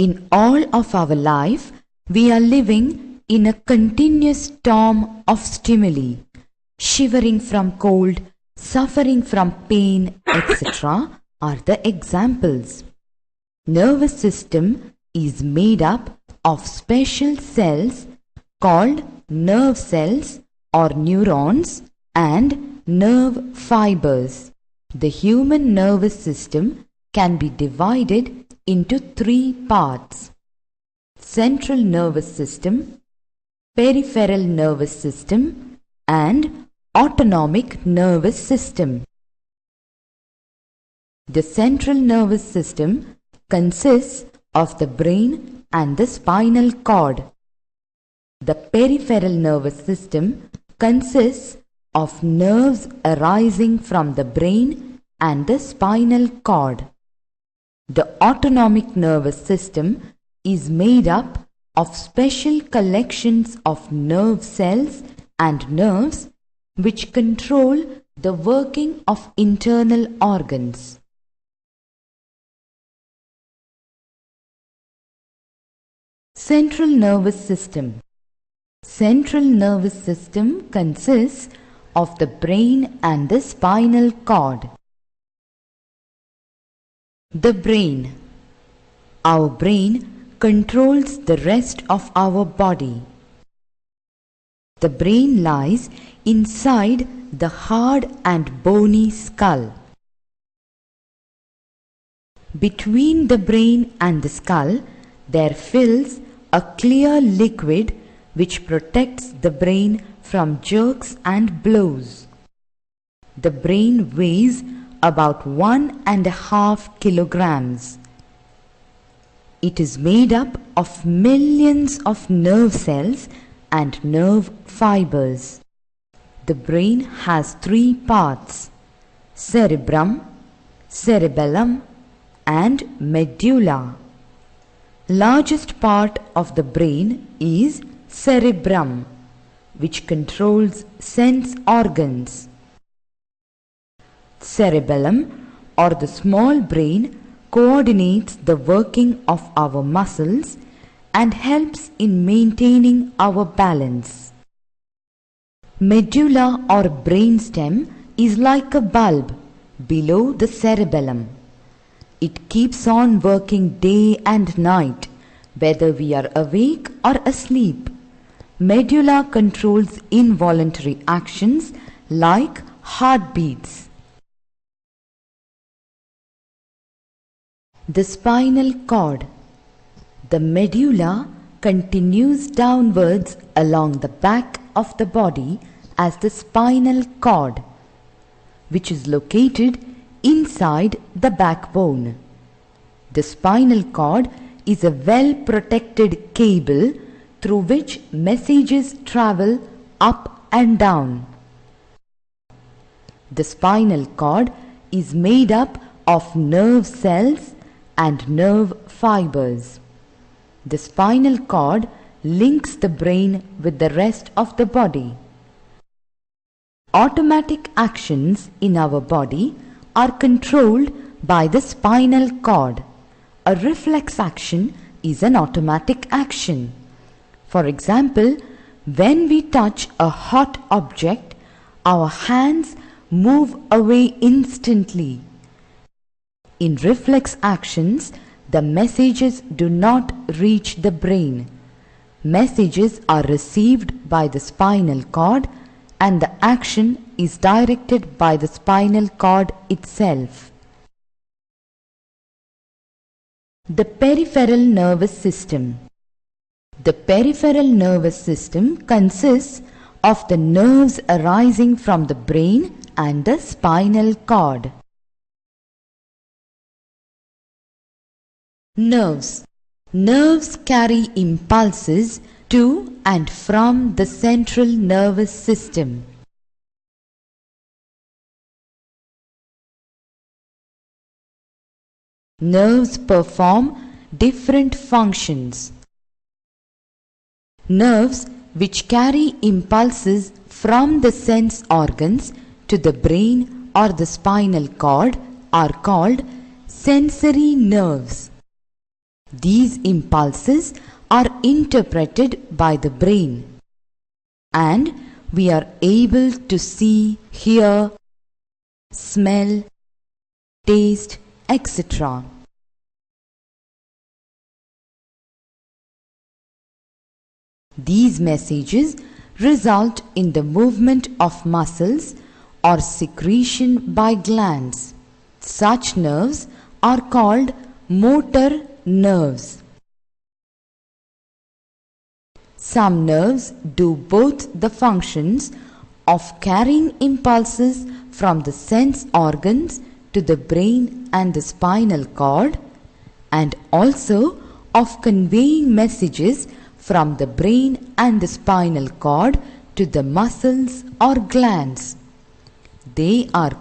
In all of our life, we are living in a continuous storm of stimuli, shivering from cold, suffering from pain, etc. are the examples. Nervous system is made up of special cells called nerve cells or neurons and nerve fibers. The human nervous system can be divided into three parts: central nervous system, peripheral nervous system, and autonomic nervous system. The central nervous system consists of the brain and the spinal cord. The peripheral nervous system consists of nerves arising from the brain and the spinal cord. The autonomic nervous system is made up of special collections of nerve cells and nerves which control the working of internal organs. Central nervous system. Central nervous system consists of the brain and the spinal cord. The brain. Our brain controls the rest of our body. The brain lies inside the hard and bony skull. Between the brain and the skull, there fills a clear liquid which protects the brain from jerks and blows. The brain weighs about 1.5 kilograms. It is made up of millions of nerve cells and nerve fibers. The brain has three parts: cerebrum, cerebellum, and medulla. Largest part of the brain is cerebrum, which controls sense organs. Cerebellum, or the small brain, coordinates the working of our muscles and helps in maintaining our balance. Medulla or brainstem is like a bulb below the cerebellum. It keeps on working day and night, whether we are awake or asleep. Medulla controls involuntary actions like heartbeats. The spinal cord. The medulla continues downwards along the back of the body as the spinal cord, which is located inside the backbone. The spinal cord is a well-protected cable through which messages travel up and down. The spinal cord is made up of nerve cells and nerve fibers. The spinal cord links the brain with the rest of the body. Automatic actions in our body are controlled by the spinal cord. A reflex action is an automatic action. For example, when we touch a hot object, our hands move away instantly. In reflex actions, the messages do not reach the brain. Messages are received by the spinal cord and the action is directed by the spinal cord itself. The peripheral nervous system. The peripheral nervous system consists of the nerves arising from the brain and the spinal cord. Nerves. Nerves carry impulses to and from the central nervous system. Nerves perform different functions. Nerves which carry impulses from the sense organs to the brain or the spinal cord are called sensory nerves. These impulses are interpreted by the brain, and we are able to see, hear, smell, taste, etc. These messages result in the movement of muscles or secretion by glands. Such nerves are called motor nerves. Some nerves do both the functions of carrying impulses from the sense organs to the brain and the spinal cord, and also of conveying messages from the brain and the spinal cord to the muscles or glands. They are